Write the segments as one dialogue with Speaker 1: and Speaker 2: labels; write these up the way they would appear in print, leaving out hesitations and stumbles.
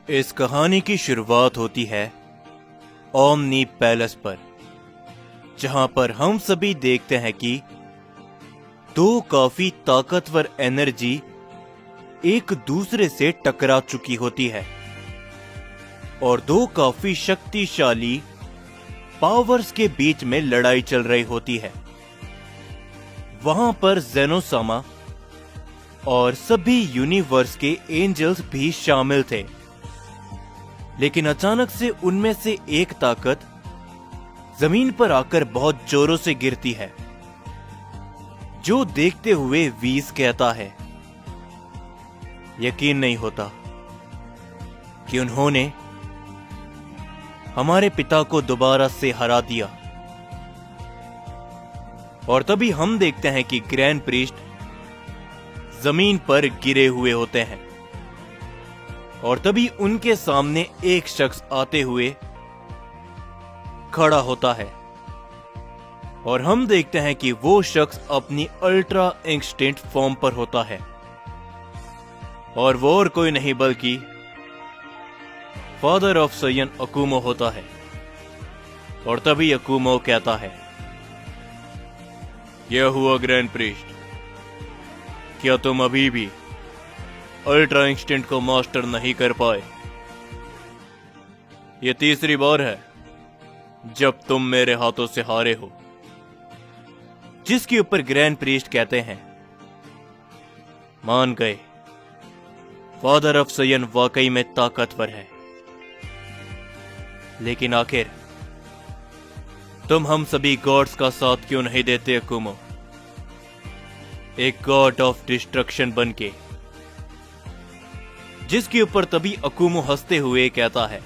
Speaker 1: इस कहानी की शुरुआत होती है ओमनी पैलेस पर, जहां पर हम सभी देखते हैं कि दो काफी ताकतवर एनर्जी एक दूसरे से टकरा चुकी होती है और दो काफी शक्तिशाली पावर्स के बीच में लड़ाई चल रही होती है। वहां पर ज़ेनोसामा और सभी यूनिवर्स के एंजल्स भी शामिल थे, लेकिन अचानक से उनमें से एक ताकत जमीन पर आकर बहुत जोरों से गिरती है, जो देखते हुए वीस कहता है यकीन नहीं होता कि उन्होंने हमारे पिता को दोबारा से हरा दिया। और तभी हम देखते हैं कि ग्रैंड प्रीस्ट जमीन पर गिरे हुए होते हैं और तभी उनके सामने एक शख्स आते हुए खड़ा होता है और हम देखते हैं कि वो शख्स अपनी अल्ट्रा इंस्टेंट फॉर्म पर होता है और वो और कोई नहीं बल्कि फादर ऑफ सयन अकुमो होता है। और तभी अकुमो कहता है, यह हुआ ग्रैंड प्रीस्ट, क्या तुम अभी भी अल्ट्रा इंस्टेंट को मास्टर नहीं कर पाए? यह तीसरी बार है जब तुम मेरे हाथों से हारे हो। जिसके ऊपर ग्रैंड प्रीस्ट कहते हैं, मान गए, फादर ऑफ सयन वाकई में ताकतवर है, लेकिन आखिर तुम हम सभी गॉड्स का साथ क्यों नहीं देते अकुमो, एक गॉड ऑफ डिस्ट्रक्शन बनके? जिसके ऊपर तभी अकुमो हंसते हुए कहता है,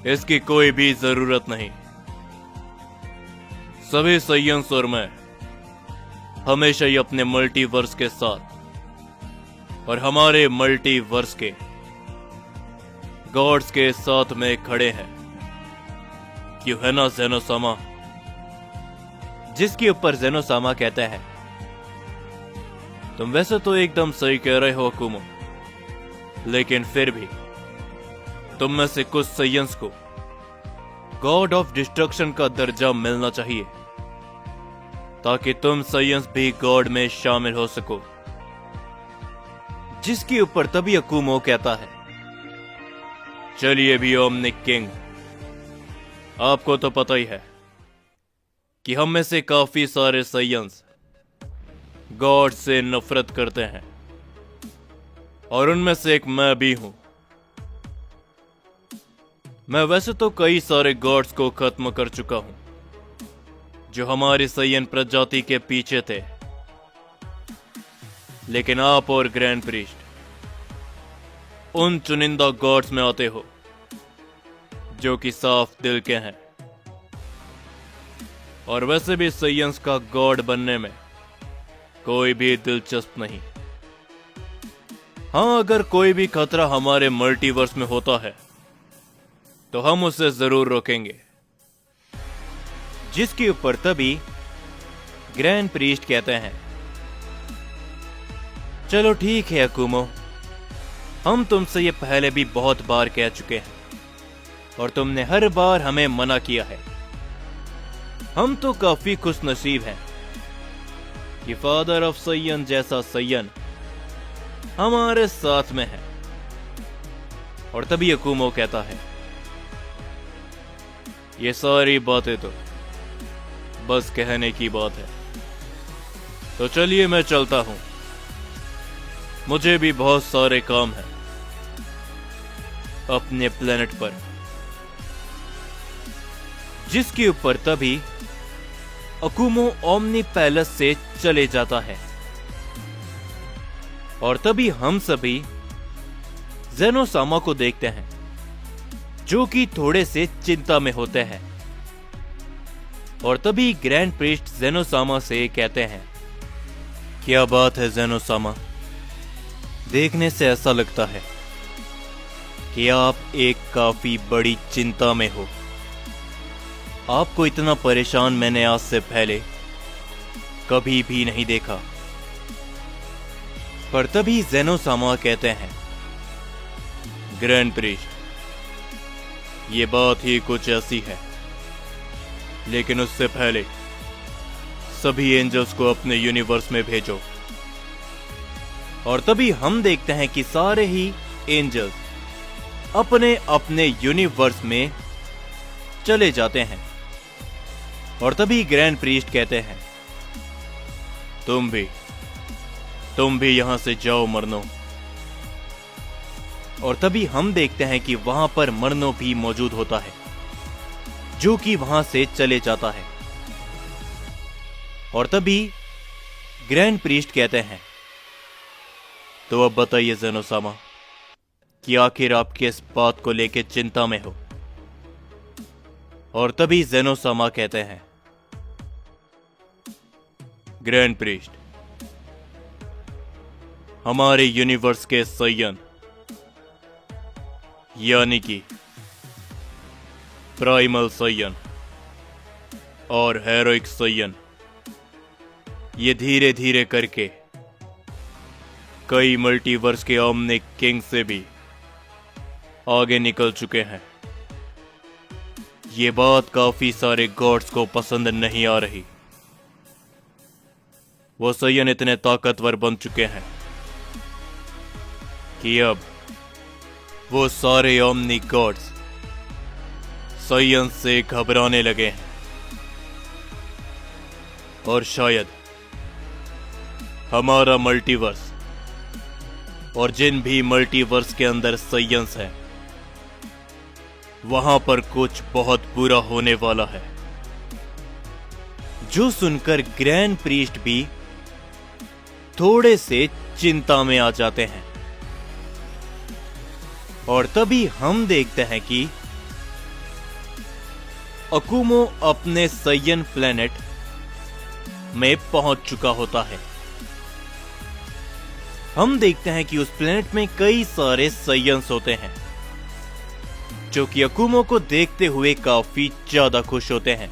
Speaker 1: इसकी कोई भी जरूरत नहीं। सभी सयंस और मैं हमेशा ही अपने मल्टीवर्स के साथ और हमारे मल्टीवर्स के गॉड्स के साथ में खड़े हैं, क्यों है ना ज़ेनोसामा? जिसके ऊपर ज़ेनोसामा कहता है, तुम वैसे तो एकदम सही कह रहे हो अकुमो, लेकिन फिर भी तुम में से कुछ सयंस को गॉड ऑफ डिस्ट्रक्शन का दर्जा मिलना चाहिए, ताकि तुम सयंस भी गॉड में शामिल हो सको। जिसके ऊपर तभी अकुमो कहता है, चलिए भी ओमनिक किंग, आपको तो पता ही है कि हम में से काफी सारे सयंस गॉड से नफरत करते हैं और उनमें से एक मैं भी हूं। मैं वैसे तो कई सारे गॉड्स को खत्म कर चुका हूं जो हमारी सयन प्रजाति के पीछे थे, लेकिन आप और ग्रैंड प्रीस्ट उन चुनिंदा गॉड्स में आते हो जो कि साफ दिल के हैं। और वैसे भी सयंस का गॉड बनने में कोई भी दिलचस्प नहीं। हां, अगर कोई भी खतरा हमारे मल्टीवर्स में होता है तो हम उसे जरूर रोकेंगे। जिसके ऊपर तभी ग्रैंड प्रीस्ट कहते हैं, चलो ठीक है अकुमो, हम तुमसे ये पहले भी बहुत बार कह चुके हैं और तुमने हर बार हमें मना किया है। हम तो काफी खुश नसीब हैं कि फादर ऑफ सयन जैसा सयन हमारे साथ में है। और तभी अकुमो कहता है, ये सारी बातें तो बस कहने की बात है, तो चलिए मैं चलता हूं, मुझे भी बहुत सारे काम हैं अपने प्लेनेट पर। जिसके ऊपर तभी अकुमो ओमनी पैलेस से चले जाता है और तभी हम सभी ज़ेनोसामा को देखते हैं, जो कि थोड़े से चिंता में होते हैं। और तभी ग्रैंड प्रीस्ट ज़ेनोसामा से कहते हैं, क्या बात है ज़ेनोसामा, देखने से ऐसा लगता है कि आप एक काफी बड़ी चिंता में हो। आपको इतना परेशान मैंने आज से पहले कभी भी नहीं देखा। पर तभी ज़ेनोसामा कहते हैं, ग्रैंड प्रीस्ट, ये बात ही कुछ ऐसी है, लेकिन उससे पहले सभी एंजल्स को अपने यूनिवर्स में भेजो। और तभी हम देखते हैं कि सारे ही एंजल्स अपने अपने यूनिवर्स में चले जाते हैं। और तभी ग्रैंड प्रीस्ट कहते हैं, तुम भी यहां से जाओ मरनो। और तभी हम देखते हैं कि वहां पर मरनो भी मौजूद होता है, जो कि वहां से चले जाता है। और तभी ग्रैंड प्रीस्ट कहते हैं, तो अब बताइए ज़ेनोसामा कि आखिर आप किस बात को लेकर चिंता में हो। और तभी ज़ेनोसामा कहते हैं, ग्रैंड प्रीस्ट, हमारे यूनिवर्स के सय्यन यानी कि प्राइमल सय्यन और हेरोइक सय्यन, ये धीरे धीरे करके कई मल्टीवर्स के ओमनिक किंग से भी आगे निकल चुके हैं। ये बात काफी सारे गॉड्स को पसंद नहीं आ रही। वो सय्यन इतने ताकतवर बन चुके हैं कि अब वो सारे ओमनिक गॉड्स सय्यन से घबराने लगे हैं। और शायद हमारा मल्टीवर्स और जिन भी मल्टीवर्स के अंदर सय्यंस हैं, वहां पर कुछ बहुत बुरा होने वाला है। जो सुनकर ग्रैंड प्रीस्ट भी थोड़े से चिंता में आ जाते हैं। और तभी हम देखते हैं कि अकुमो अपने सय्यन प्लेनेट में पहुंच चुका होता है। हम देखते हैं कि उस प्लेनेट में कई सारे सय्यंस होते हैं, जो कि अकुमो को देखते हुए काफी ज्यादा खुश होते हैं।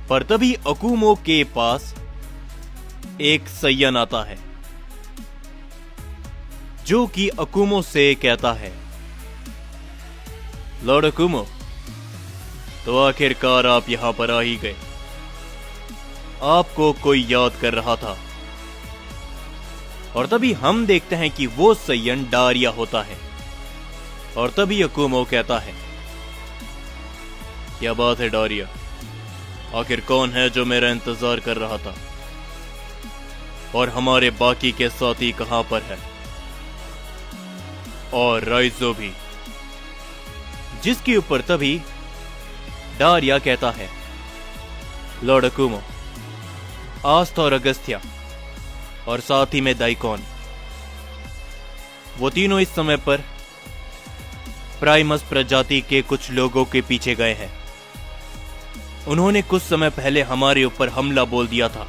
Speaker 1: पर तभी अकुमो के पास एक सय्यन आता है, जो कि अकुमो से कहता है, लॉर्ड अकुमो, तो आखिरकार आप यहां पर आ ही गए। आपको कोई याद कर रहा था। और तभी हम देखते हैं कि वो सय्यन डारिया होता है। और तभी अकुमो कहता है, क्या बात है डारिया, आखिर कौन है जो मेरा इंतजार कर रहा था? और हमारे बाकी के साथी कहां पर है? और राइजो भी। जिसके ऊपर तभी डारिया कहता है, लॉर्ड अकुमो, आस्था और अगस्त्या और साथ ही में दाइकॉन, वो तीनों इस समय पर प्राइमस प्रजाति के कुछ लोगों के पीछे गए हैं। उन्होंने कुछ समय पहले हमारे ऊपर हमला बोल दिया था।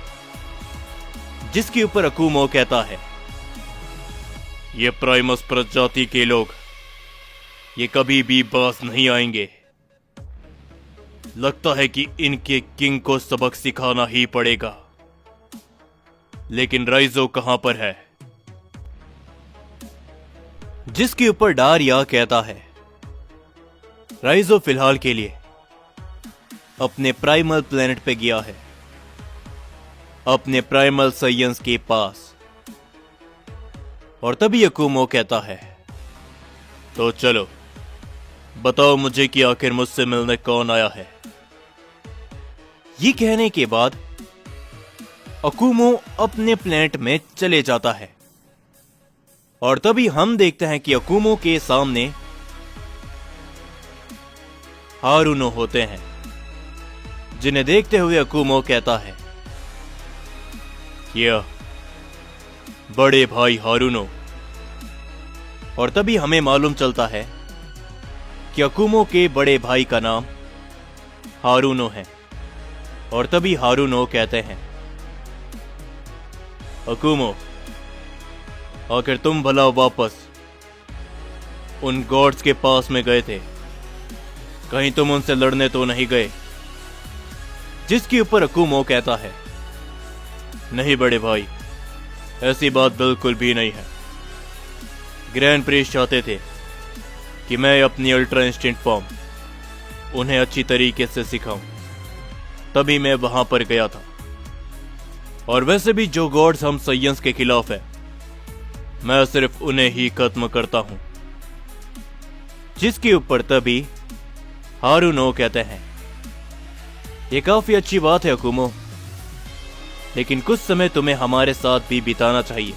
Speaker 1: जिसके ऊपर अकुमो कहता है, ये प्राइमस प्रजाति के लोग ये कभी भी बास नहीं आएंगे। लगता है कि इनके किंग को सबक सिखाना ही पड़ेगा। लेकिन राइजो कहां पर है? जिसके ऊपर डारिया कहता है, राइजो फिलहाल के लिए अपने प्राइमल प्लेनेट पे गया है, अपने प्राइमल सय्यंस के पास। और तभी अकुमो कहता है, तो चलो बताओ मुझे कि आखिर मुझसे मिलने कौन आया है। ये कहने के बाद अकुमो अपने प्लेनेट में चले जाता है। और तभी हम देखते हैं कि अकुमो के सामने हारुनो होते हैं, जिन्हें देखते हुए अकुमो कहता है, क्या बड़े भाई हारुनो। और तभी हमें मालूम चलता है कि अकुमो के बड़े भाई का नाम हारुनो है। और तभी हारुनो कहते हैं, अकुमो, आखिर तुम भला वापस उन गॉड्स के पास में गए थे, कहीं तुम उनसे लड़ने तो नहीं गए? जिसके ऊपर अकुमो कहता है, नहीं बड़े भाई, ऐसी बात बिल्कुल भी नहीं है। ग्रैंड प्रीस्ट चाहते थे कि मैं अपनी अल्ट्रा इंस्टेंट फॉर्म उन्हें अच्छी तरीके से सिखाऊं। तभी मैं वहां पर गया था। और वैसे भी जो गॉड्स हम साइंस के खिलाफ है, मैं सिर्फ उन्हें ही खत्म करता हूं। जिसके ऊपर तभी हारुनो कहते हैं, ये काफी अच्छी बात है अकुमो, लेकिन कुछ समय तुम्हें हमारे साथ भी बिताना चाहिए।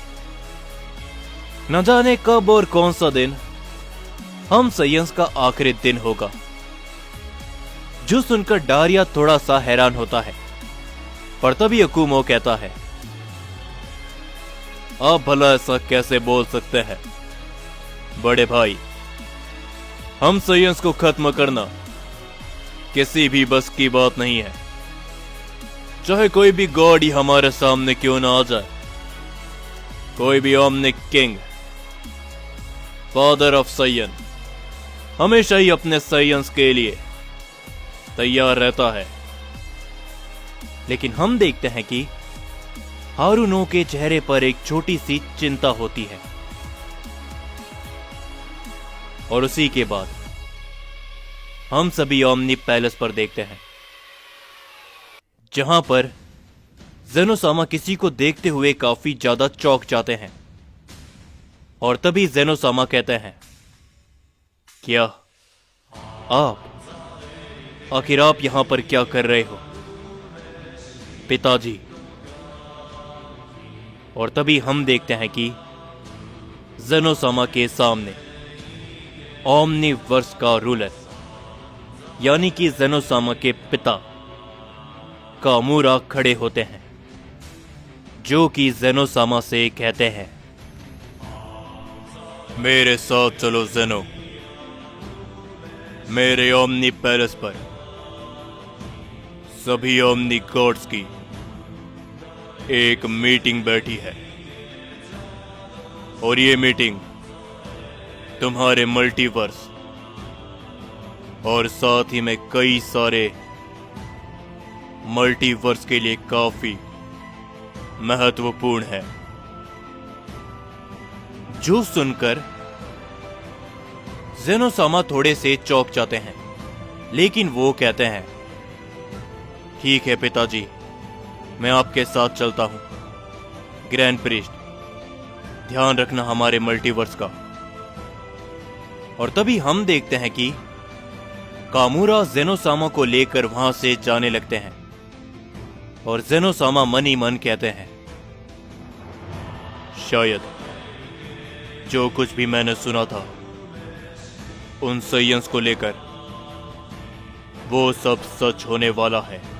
Speaker 1: न जाने कब और कौन सा दिन हम साइंस का आखिरी दिन होगा। जो सुनकर डारिया थोड़ा सा हैरान होता है, पर तभी अकुमो कहता है, आप भला ऐसा कैसे बोल सकते हैं बड़े भाई? हम साइंस को खत्म करना किसी भी बस की बात नहीं है, चाहे कोई भी गॉड ही हमारे सामने क्यों ना आ जाए। कोई भी ओमनिक किंग, फादर ऑफ साइंस, हमेशा ही अपने साइंस के लिए तैयार रहता है। लेकिन हम देखते हैं कि हारुनो के चेहरे पर एक छोटी सी चिंता होती है। और उसी के बाद हम सभी ओमनी पैलेस पर देखते हैं, जहां पर जेनोसामा किसी को देखते हुए काफी ज्यादा चौंक जाते हैं। और तभी जेनोसामा कहते हैं, क्या आप, आखिर आप यहां पर क्या कर रहे हो पिताजी? और तभी हम देखते हैं कि जेनोसामा के सामने ओमनीवर्स का रूलर, यानी कि जेनोसामा के पिता कामूरा खड़े होते हैं, जो कि जेनोसामा से कहते हैं, मेरे साथ चलो जेनो। मेरे ओमनी पैलेस पर सभी ओमनी गॉड्स की एक मीटिंग बैठी है। और ये मीटिंग तुम्हारे मल्टीवर्स और साथ ही में कई सारे मल्टीवर्स के लिए काफी महत्वपूर्ण है। जो सुनकर जेनोसामा थोड़े से चौंक जाते हैं, लेकिन वो कहते हैं, ठीक है पिताजी, मैं आपके साथ चलता हूं। ग्रैंड प्रीस्ट, ध्यान रखना हमारे मल्टीवर्स का। और तभी हम देखते हैं कि कामूरा जेनोसामा को लेकर वहां से जाने लगते हैं। और जेनोसामा मन ही मन कहते हैं, शायद जो कुछ भी मैंने सुना था उन साइंस को लेकर, वो सब सच होने वाला है।